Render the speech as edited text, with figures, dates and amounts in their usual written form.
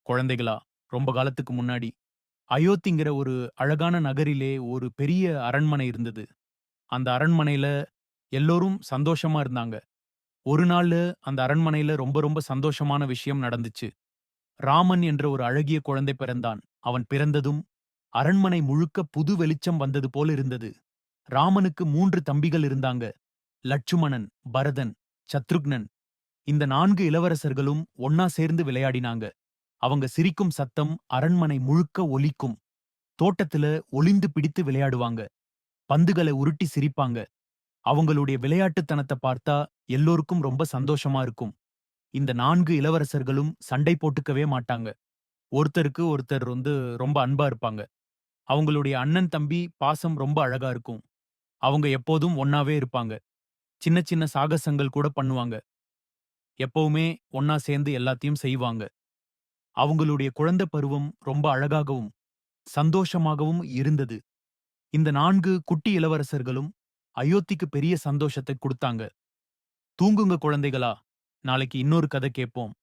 குழந்தைகளா, ரொம்ப காலத்துக்கு முன்னாடி, அயோத்திங்கிற ஒரு அழகான நகரிலே ஒரு பெரிய அரண்மனை இருந்தது. அந்த அரண்மனையில எல்லோரும் சந்தோஷமா இருந்தாங்க. ஒரு நாளு அந்த அரண்மனையில ரொம்ப ரொம்ப சந்தோஷமான விஷயம் நடந்துச்சு. ராமன் என்ற ஒரு அழகிய குழந்தை பிறந்தான். அவன் பிறந்ததும் அரண்மனை முழுக்க புது வெளிச்சம் வந்தது போல இருந்தது. ராமனுக்கு 3 தம்பிகள் இருந்தாங்க. லட்சுமணன், பரதன், சத்ருக்னன். இந்த 4 இளவரசர்களும் ஒன்னா சேர்ந்து விளையாடினாங்க. அவங்க சிரிக்கும் சத்தம் அரண்மனை முழுக்க ஒலிக்கும். தோட்டத்துல ஒளிந்து பிடித்து விளையாடுவாங்க. பந்துகள உருட்டி சிரிப்பாங்க. அவங்களுடைய விளையாட்டுத்தனத்த பார்த்தா எல்லோருக்கும் ரொம்ப சந்தோஷமா இருக்கும். இந்த 4 இளவரசர்களும் சண்டை போட்டுக்கவே மாட்டாங்க. ஒருத்தருக்கு ஒருத்தர் ரொம்ப அன்பா இருப்பாங்க. அவங்களுடைய அண்ணன், தம்பி பாசம் ரொம்ப அழகா இருக்கும். அவங்க எப்போதும் ஒன்னாவே இருப்பாங்க. சின்ன சின்ன சாகசங்கள் கூட பண்ணுவாங்க. எப்பவுமே ஒன்னா சேர்ந்து எல்லாத்தையும் செய்வாங்க. அவங்களுடைய குழந்தை பருவம் ரொம்ப அழகாகவும், சந்தோஷமாகவும் இருந்தது. இந்த 4 குட்டி இளவரசர்களும் அயோத்திக்கு பெரிய சந்தோஷத்தை குடுத்தாங்க. தூங்குங்க குழந்தைகளா, நாளைக்கு இன்னொரு கதை கேட்போம்.